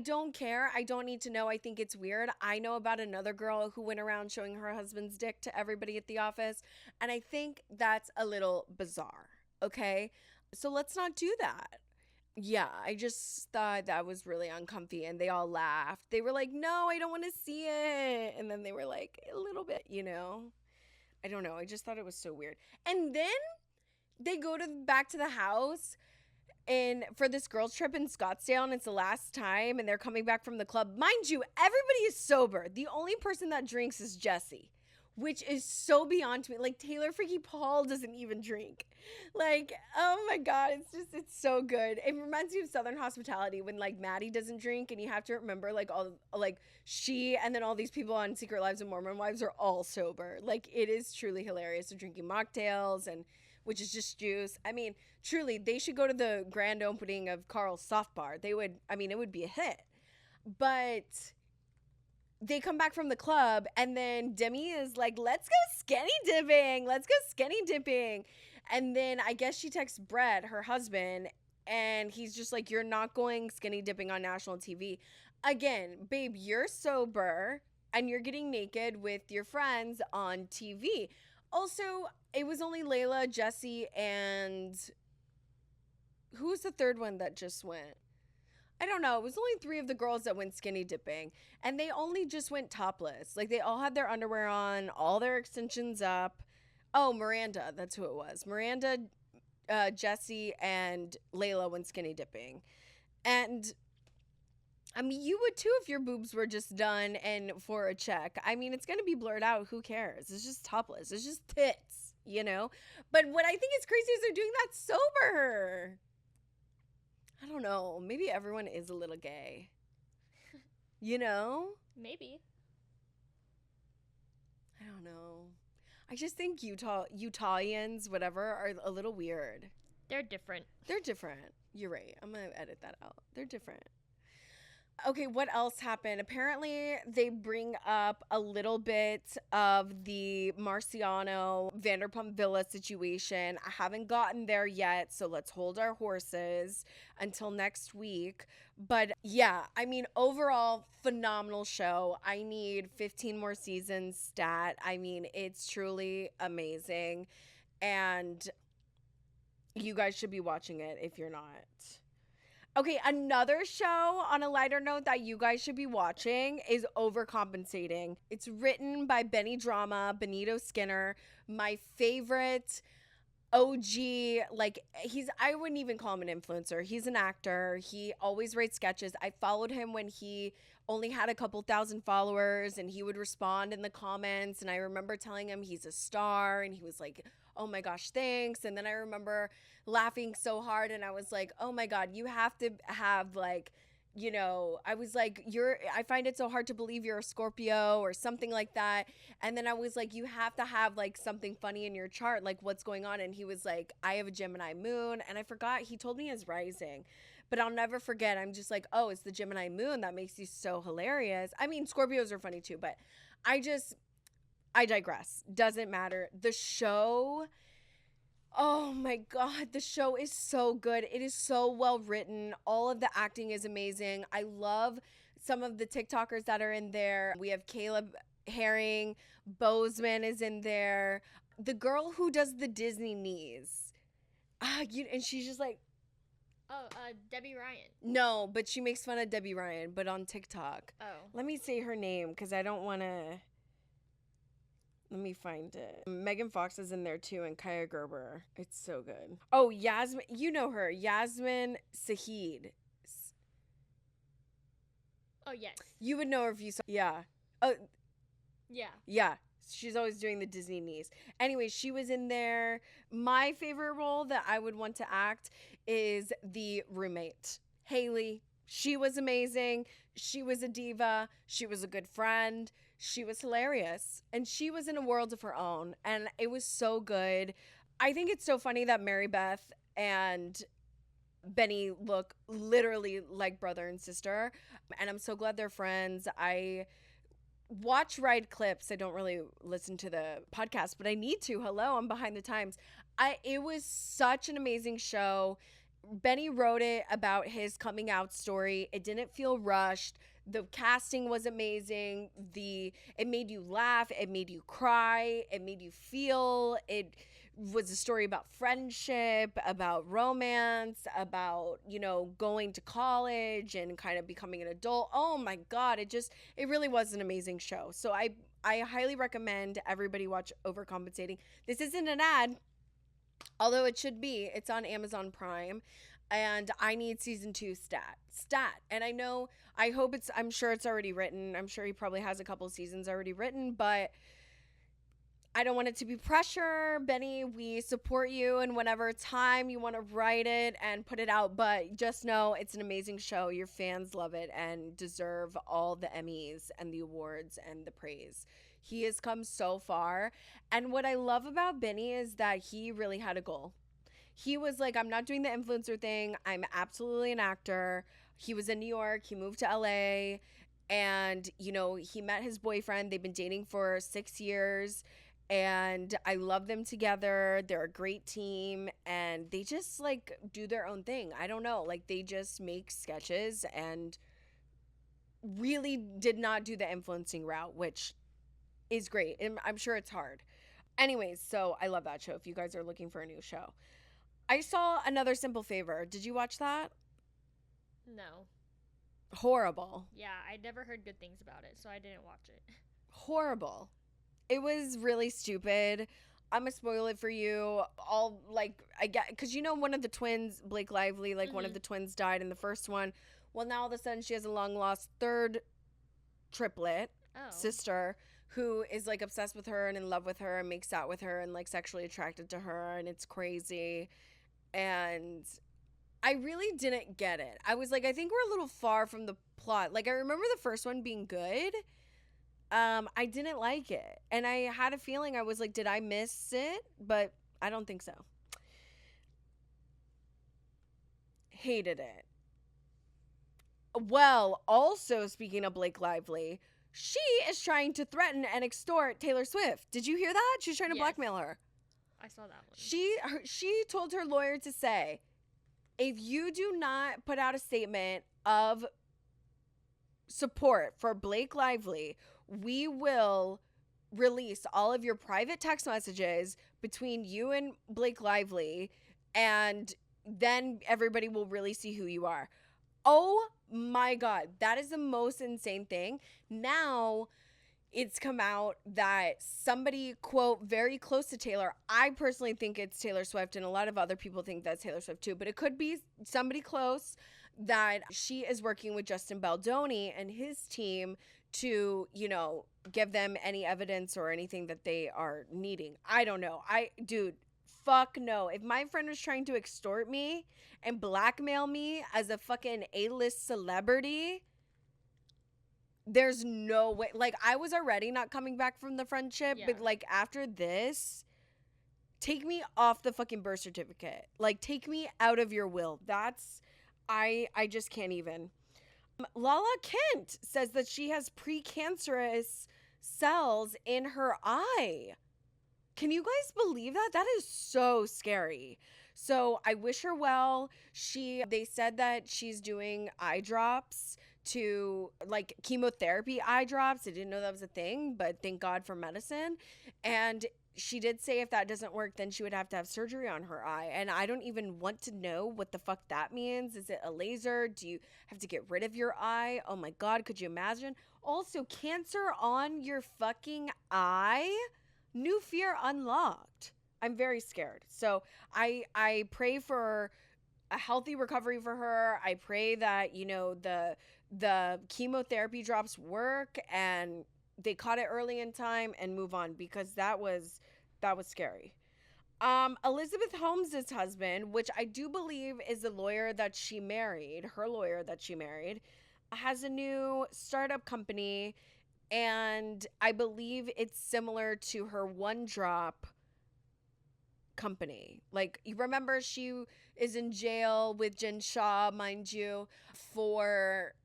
don't care. I don't need to know. I think it's weird. I know about another girl who went around showing her husband's dick to everybody at the office, and I think that's a little bizarre. Okay, so let's not do that. Yeah, I just thought that was really uncomfy, and they all laughed. They were like, no, I don't want to see it. And then they were like, a little bit, you know. I don't know. I just thought it was so weird. And then they go to back to the house and for this girls trip in Scottsdale, and it's the last time, and they're coming back from the club. Mind you, everybody is sober. The only person that drinks is Jessie, which is so beyond me. Like, Taylor freaking Paul doesn't even drink. Like, oh my God, it's so good. It reminds me of Southern Hospitality when, like, Maddie doesn't drink, and you have to remember, like, all, like, she and then all these people on Secret Lives of Mormon Wives are all sober. Like, it is truly hilarious. They're drinking mocktails, and which is just juice. I mean, truly, they should go to the grand opening of Carl's Soft Bar. They would, I mean, it would be a hit. But they come back from the club, and then Demi is like, let's go skinny dipping. Let's go skinny dipping. And then I guess she texts Brett, her husband, and he's just like, you're not going skinny dipping on national TV. Again, babe, you're sober, and you're getting naked with your friends on TV. Also, it was only Layla, Jessie, and who was the third one that just went? I don't know. It was only 3 of the girls that went skinny dipping, and they only just went topless. Like, they all had their underwear on, all their extensions up. Oh, Miranda, that's who it was. Miranda, Jessie, and Layla went skinny dipping. And I mean, you would too if your boobs were just done and for a check. I mean, it's going to be blurred out. Who cares? It's just topless. It's just tits, you know? But what I think is crazy is they're doing that sober. I don't know. Maybe everyone is a little gay. You know? Maybe. I don't know. I just think Utahians, whatever, are a little weird. They're different. They're different. You're right. I'm going to edit that out. They're different. Okay, what else happened? Apparently, they bring up a little bit of the Marciano Vanderpump Villa situation. I haven't gotten there yet, so let's hold our horses until next week. But yeah, I mean, overall, phenomenal show. I need 15 more seasons stat. I mean, it's truly amazing. And you guys should be watching it if you're not. Okay, another show on a lighter note that you guys should be watching is Overcompensating. It's written by Benny Drama, Benito Skinner, my favorite OG. Like, I wouldn't even call him an influencer. He's an actor. He always writes sketches. I followed him when he only had a couple thousand followers, and he would respond in the comments. And I remember telling him he's a star, and he was like, oh my gosh, thanks. And then I remember laughing so hard, and I was like, oh my God, you have to have, like, you know, I was like, I find it so hard to believe you're a Scorpio or something like that. And then I was like, you have to have, like, something funny in your chart, like, what's going on? And he was like, I have a Gemini moon. And I forgot, he told me his rising, but I'll never forget. I'm just like, oh, it's the Gemini moon that makes you so hilarious. I mean, Scorpios are funny too, but I digress. Doesn't matter. The show, oh my God, the show is so good. It is so well written. All of the acting is amazing. I love some of the TikTokers that are in there. We have Caleb Herring, Bozeman is in there. The girl who does the Disney knees. And she's just like, Debbie Ryan. No, but she makes fun of Debbie Ryan, but on TikTok. Oh. Let me say her name because I don't want to. Let me find it. Megan Fox is in there too, and Kaya Gerber. It's so good. Oh, Yasmin. You know her. Yasmin Saheed. Oh, yes. You would know her if you saw. Yeah. Oh. Yeah. Yeah. She's always doing the Disney niece. Anyway, she was in there. My favorite role that I would want to act is the roommate, Haley. She was amazing. She was a diva. She was a good friend. She was hilarious. And she was in a world of her own. And it was so good. I think it's so funny that Mary Beth and Benny look literally like brother and sister. And I'm so glad they're friends. I watch ride clips. I don't really listen to the podcast, but I need to. Hello, I'm behind the times. It was such an amazing show. Benny wrote it about his coming out story. It didn't feel rushed. The casting was amazing. It made you laugh. It made you cry. It made you feel. It was a story about friendship, about romance, about, going to college and kind of becoming an adult. Oh my God. It really was an amazing show. So I highly recommend everybody watch Overcompensating. This isn't an ad, although it should be. It's on Amazon Prime, and I need season 2 stat. And I'm sure it's already written. I'm sure he probably has a couple seasons already written, but I don't want it to be pressure. Benny, we support you, and whenever time you want to write it and put it out, but just know it's an amazing show. Your fans love it and deserve all the Emmys and the awards and the praise. He has come so far. And what I love about Benny is that he really had a goal. He was like, I'm not doing the influencer thing. I'm absolutely an actor. He was in New York. He moved to LA. And, he met his boyfriend. They've been dating for 6 years. And I love them together. They're a great team. And they just, do their own thing. I don't know. They just make sketches and really did not do the influencing route, which is great. And I'm sure it's hard. Anyways, so I love that show if you guys are looking for a new show. I saw Another Simple Favor. Did you watch that? No. Horrible. Yeah, I'd never heard good things about it, so I didn't watch it. Horrible. It was really stupid. I'm gonna spoil it for you. I get, because one of the twins, Blake Lively, one of the twins died in the first one. Well, now all of a sudden she has a long lost third triplet sister who is obsessed with her and in love with her and makes out with her and sexually attracted to her, and it's crazy. And I really didn't get it. I was I think we're a little far from the plot. I remember the first one being good. I didn't like it. And I had a feeling I was did I miss it? But I don't think so. Hated it. Well, also speaking of Blake Lively, she is trying to threaten and extort Taylor Swift. Did you hear that? She's trying to blackmail her. I saw that one. She told her lawyer to say, if you do not put out a statement of support for Blake Lively, we will release all of your private text messages between you and Blake Lively, and then everybody will really see who you are. Oh my God, that is the most insane thing. Now it's come out that somebody, quote, very close to Taylor, I personally think it's Taylor Swift, and a lot of other people think that's Taylor Swift too, but it could be somebody close, that she is working with Justin Baldoni and his team to, give them any evidence or anything that they are needing. I don't know. Dude, fuck no. If my friend was trying to extort me and blackmail me as a fucking A-list celebrity, there's no way. I was already not coming back from the friendship, but after this, take me off the fucking birth certificate. Take me out of your will. I just can't even. Lala Kent says that she has precancerous cells in her eye. Can you guys believe that? That is so scary. So I wish her well. They said that she's doing eye drops to chemotherapy eye drops. I didn't know that was a thing, but thank God for medicine. And she did say if that doesn't work, then she would have to have surgery on her eye. And I don't even want to know what the fuck that means. Is it a laser? Do you have to get rid of your eye? Oh my God, could you imagine? Also, cancer on your fucking eye? New fear unlocked. I'm very scared. So I pray for a healthy recovery for her. I pray that, the chemotherapy drops work, and they caught it early in time and move on, because that was scary. Elizabeth Holmes' husband, which I do believe is the lawyer that she married, her lawyer that she married, has a new startup company, and I believe it's similar to her One Drop company. Like, you remember she is in jail with Jen Shaw, mind you, for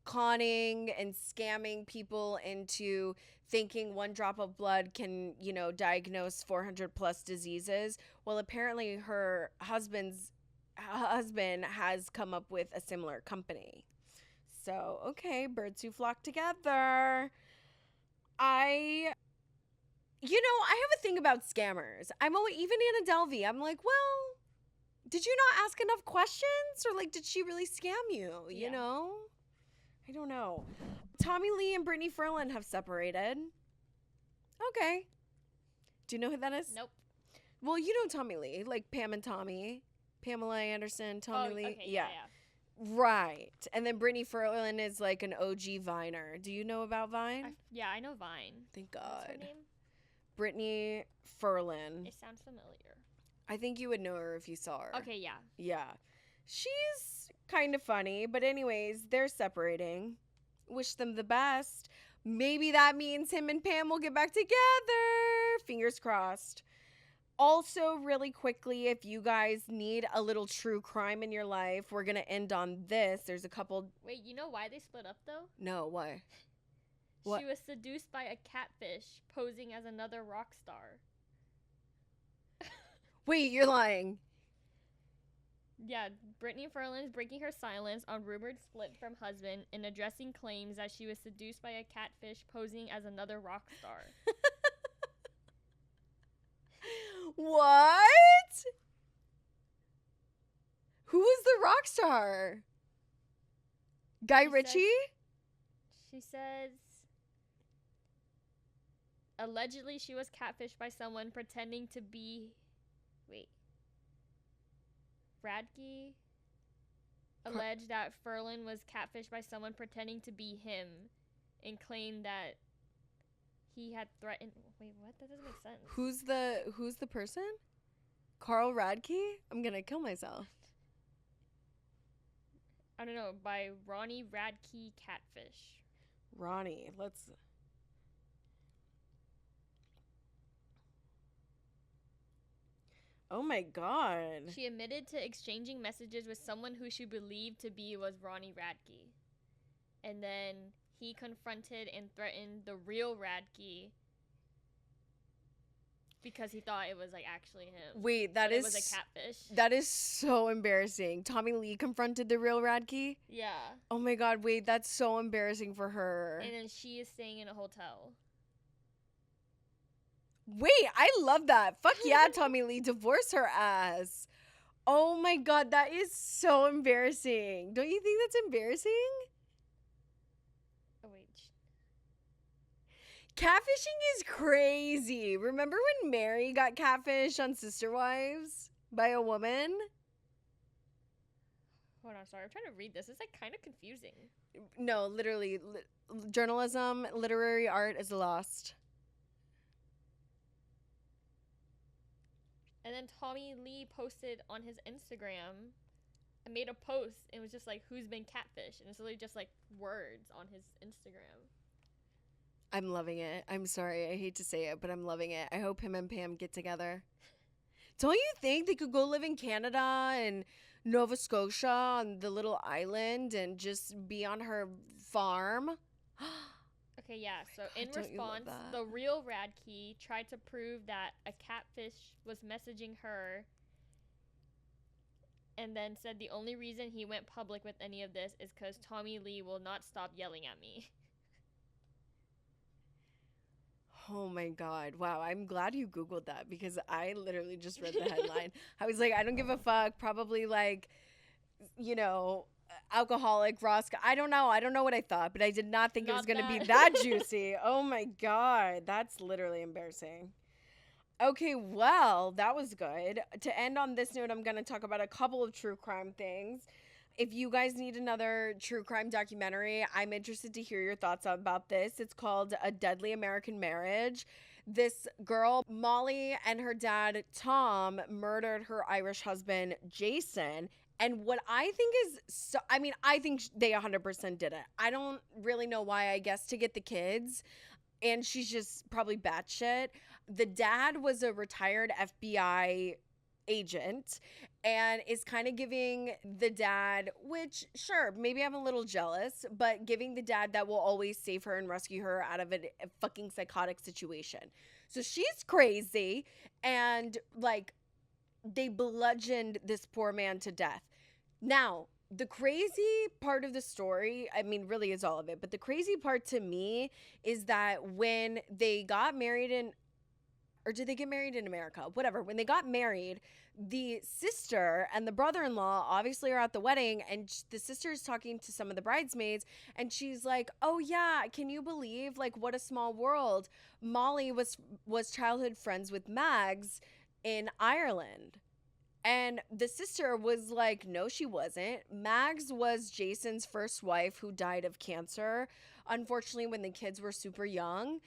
conning and scamming people into thinking one drop of blood can, diagnose 400 plus diseases. Well, apparently her husband has come up with a similar company. So, okay, birds who flock together. I have a thing about scammers. I'm always, even Anna Delvey, I'm like, well, did you not ask enough questions? Or, like, did she really scam you? You know? I don't know. Tommy Lee and Brittany Furlan have separated. Okay. Do you know who that is? Nope. Well, you know Tommy Lee, like Pam and Tommy. Pamela Anderson, Tommy Lee. Okay, yeah. Right. And then Brittany Furlan is like an OG Viner. Do you know about Vine? I know Vine. Thank God. What's her name? Brittany Furlan. It sounds familiar. I think you would know her if you saw her. Okay, yeah. Yeah. She's kind of funny, but anyways, they're separating. Wish them the best. Maybe that means him and Pam will get back together. Fingers crossed. Also, really quickly, if you guys need a little true crime in your life, we're going to end on this. There's a couple. Wait, you know why they split up, though? No, why? What? She was seduced by a catfish posing as another rock star. Wait, you're lying. Yeah, Brittany Furlan is breaking her silence on rumored split from husband and addressing claims that she was seduced by a catfish posing as another rock star. What? Who was the rock star? Guy Ritchie? She says, allegedly she was catfished by someone pretending to be, Radke alleged that Furlan was catfished by someone pretending to be him and claimed that he had threatened. Wait, what? That doesn't make sense. Who's the person? Carl Radke? I'm gonna kill myself. I don't know. By Ronnie Radke Catfish. Ronnie, let's. Oh my God. She admitted to exchanging messages with someone who she believed to be was Ronnie Radke. And then he confronted and threatened the real Radke because he thought it was like actually him. Wait, it was a catfish. That is so embarrassing. Tommy Lee confronted the real Radke? Yeah. Oh my God, wait, that's so embarrassing for her. And then she is staying in a hotel. Wait, I love that. Fuck yeah, Tommy Lee, divorce her ass. Oh my God, that is so embarrassing. Don't you think that's embarrassing? Oh, wait. Catfishing is crazy. Remember when Mary got catfished on Sister Wives by a woman? Hold on, sorry. I'm trying to read this. It's like kind of confusing. No, literally, journalism, literary art is lost. And then Tommy Lee posted on his Instagram and made a post. And it was just like, who's been catfished? And it's literally just like words on his Instagram. I'm loving it. I'm sorry. I hate to say it, but I'm loving it. I hope him and Pam get together. Don't you think they could go live in Canada and Nova Scotia on the little island and just be on her farm? Okay, yeah. So in don't you love response, that? the real Radke tried to prove that a catfish was messaging her and then said the only reason he went public with any of this is because Tommy Lee will not stop yelling at me. Oh my God. Wow. I'm glad you Googled that because I literally just read the headline. I was like, I don't give a fuck. Probably like, alcoholic, Roscoe. I don't know. I don't know what I thought, but I did not think it was going to be that juicy. Oh my God. That's literally embarrassing. Okay, well, that was good. To end on this note, I'm going to talk about a couple of true crime things. if you guys need another true crime documentary, I'm interested to hear your thoughts about this. It's called A Deadly American Marriage. This girl, Molly, and her dad, Tom, murdered her Irish husband, Jason. And what I think is so, I mean, I think they 100% did it. I don't really know why, I guess, to get the kids. And she's just probably batshit. The dad was a retired FBI agent and is kind of giving the dad, which sure, maybe I'm a little jealous, but giving the dad that will always save her and rescue her out of a fucking psychotic situation. So she's crazy, and like they bludgeoned this poor man to death. Now, the crazy part of the story, I mean, really is all of it, but the crazy part to me is that when they got married in, or did they get married in America? Whatever. When they got married, the sister and the brother-in-law obviously are at the wedding, and the sister is talking to some of the bridesmaids, and she's like, oh yeah, can you believe, like, what a small world. Molly was childhood friends with Mags in Ireland. And the sister was like, no, she wasn't. Mags was Jason's first wife who died of cancer, unfortunately, when the kids were super young.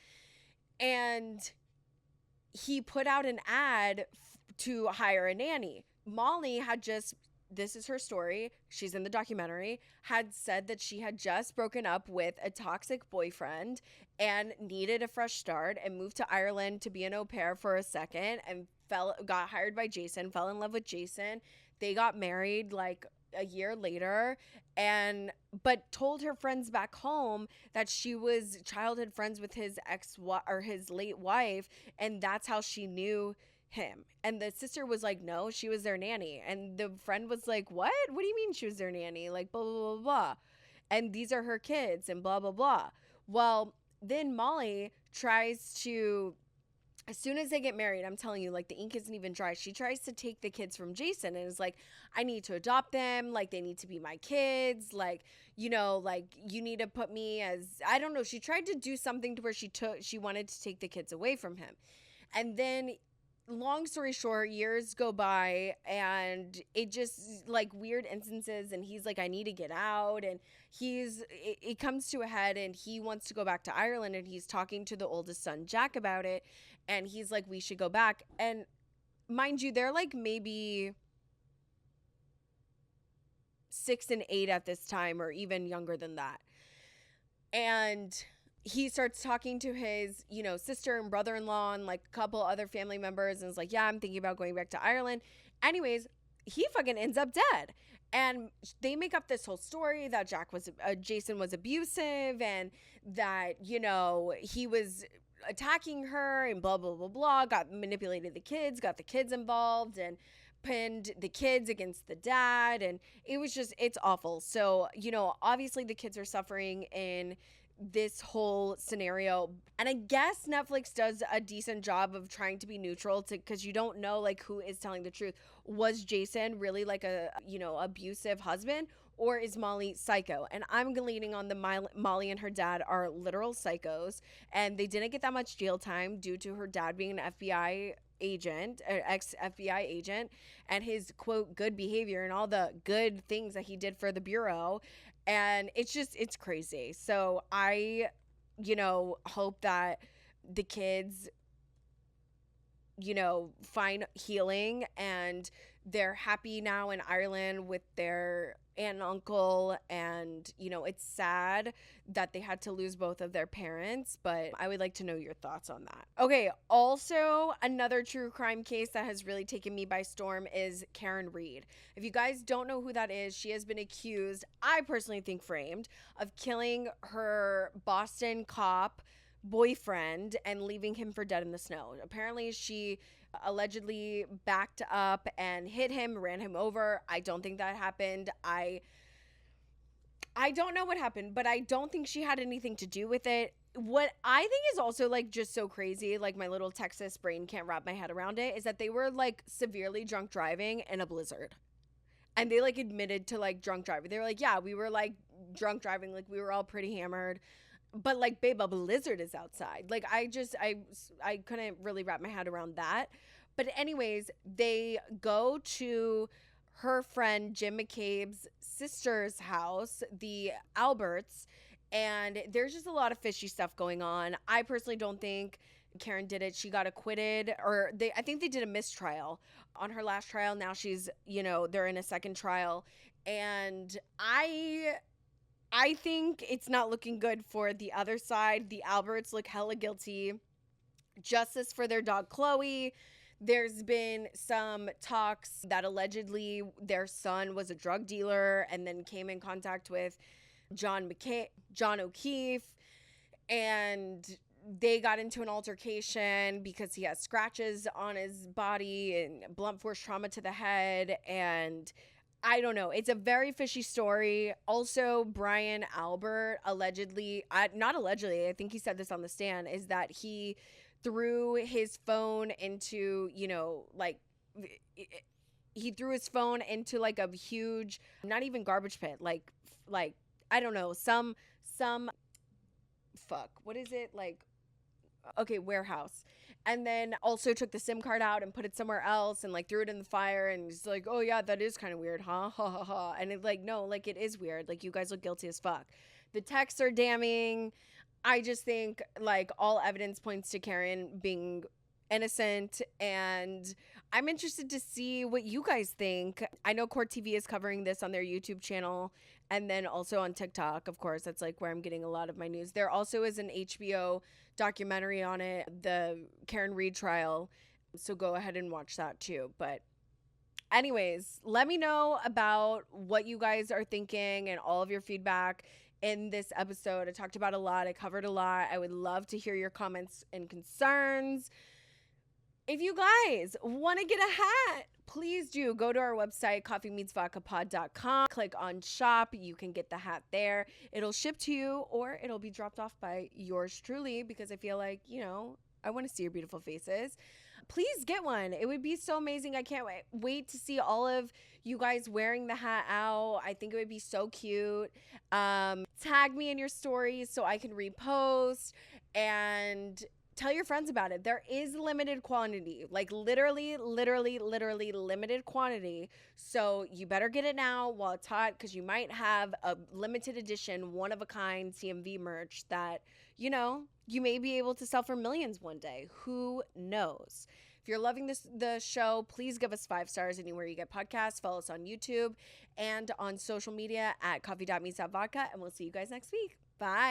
And he put out an ad to hire a nanny. Molly had just, this is her story, she's in the documentary, had said that she had just broken up with a toxic boyfriend and needed a fresh start and moved to Ireland to be an au pair for a second, and got hired by Jason, fell in love with Jason. They got married like a year later, but told her friends back home that she was childhood friends with his his late wife, and that's how she knew him. And the sister was like, no, she was their nanny. And the friend was like, what do you mean she was their nanny? Like, blah, blah, blah, blah. And these are her kids and blah, blah, blah. Well, then Molly tries to, as soon as they get married, I'm telling you, like, the ink isn't even dry. She tries to take the kids from Jason and is like, I need to adopt them. Like, they need to be my kids. Like, you know, like, you need to put me as, I don't know. She tried to do something to where she wanted to take the kids away from him. And then, long story short, years go by, and it just, like, weird instances, and he's like, I need to get out, and it comes to a head, and he wants to go back to Ireland, and he's talking to the oldest son, Jack, about it, and he's like, we should go back. And mind you, they're like maybe 6 and 8 at this time, or even younger than that. And he starts talking to his, you know, sister and brother-in-law and like a couple other family members, and is like, yeah, I'm thinking about going back to Ireland. Anyways, he fucking ends up dead. And they make up this whole story that Jason was abusive, and that, you know, he was attacking her and blah, blah, blah, blah, manipulated the kids, got the kids involved, and pinned the kids against the dad. And it was just, it's awful. So, you know, obviously the kids are suffering in this whole scenario, and I guess Netflix does a decent job of trying to be neutral, because you don't know, like, who is telling the truth. Was Jason really like a, you know, abusive husband, or is Molly psycho? And I'm leaning on the Molly and her dad are literal psychos, and they didn't get that much jail time due to her dad being an FBI agent, ex-FBI agent, and his quote good behavior and all the good things that he did for the bureau. And it's crazy. So I, you know, hope that the kids, you know, find healing, and they're happy now in Ireland with their aunt and uncle. And, you know, it's sad that they had to lose both of their parents, but I would like to know your thoughts on that. Okay, also another true crime case that has really taken me by storm is Karen Reed. If you guys don't know who that is, she has been accused, I personally think framed, of killing her Boston cop boyfriend and leaving him for dead in the snow. Apparently she allegedly backed up and hit him, ran him over. I don't think that happened. I don't know what happened, but I don't think she had anything to do with it. What I think is also, like, just so crazy, like, my little Texas brain can't wrap my head around it, is that they were, like, severely drunk driving in a blizzard. And they, like, admitted to, like, drunk driving. They were like, yeah, we were, like, drunk driving, like, we were all pretty hammered. But, like, babe, a blizzard is outside. Like, I couldn't really wrap my head around that. But anyways, they go to her friend Jim McCabe's sister's house, the Alberts, and there's just a lot of fishy stuff going on. I personally don't think Karen did it. She got acquitted, or I think they did a mistrial on her last trial. Now she's, they're in a second trial, and I think it's not looking good for the other side. The Alberts look hella guilty. Justice for their dog Chloe. There's been some talks that allegedly their son was a drug dealer and then came in contact with John O'Keefe, and they got into an altercation because he has scratches on his body and blunt force trauma to the head, and I don't know. It's a very fishy story. Also, Brian Albert allegedly, not allegedly, I think he said this on the stand, is that he threw his phone into, he threw his phone into like a huge, not even garbage pit, like I don't know, some what is it? Warehouse. And then also took the SIM card out and put it somewhere else and like threw it in the fire, and he's like, oh yeah, that is kind of weird, huh? Ha ha ha. And it's like, no, like it is weird. Like you guys look guilty as fuck. The texts are damning. I just think like all evidence points to Karen being innocent, and I'm interested to see what you guys think. I know Court TV is covering this on their YouTube channel, and then also on TikTok, of course. That's like where I'm getting a lot of my news. There also is an HBO documentary on it, the Karen Reed trial, so go ahead and watch that too. But anyways, let me know about what you guys are thinking and all of your feedback in this episode. I talked about a lot. I covered a lot. I would love to hear your comments and concerns. If you guys want to get a hat, please do go to our website, coffeemeetsvodkapod.com. Click on shop. You can get the hat there. It'll ship to you, or it'll be dropped off by yours truly, because I feel like, I want to see your beautiful faces. Please get one. It would be so amazing. I can't wait to see all of you guys wearing the hat out. I think it would be so cute. Tag me in your stories so I can repost, and tell your friends about it. There is limited quantity, like literally limited quantity. So you better get it now while it's hot, because you might have a limited edition, one of a kind CMV merch that, you may be able to sell for millions one day. Who knows? If you're loving the show, please give us 5 stars anywhere you get podcasts. Follow us on YouTube and on social media at coffee.meets.vodka, and we'll see you guys next week. Bye.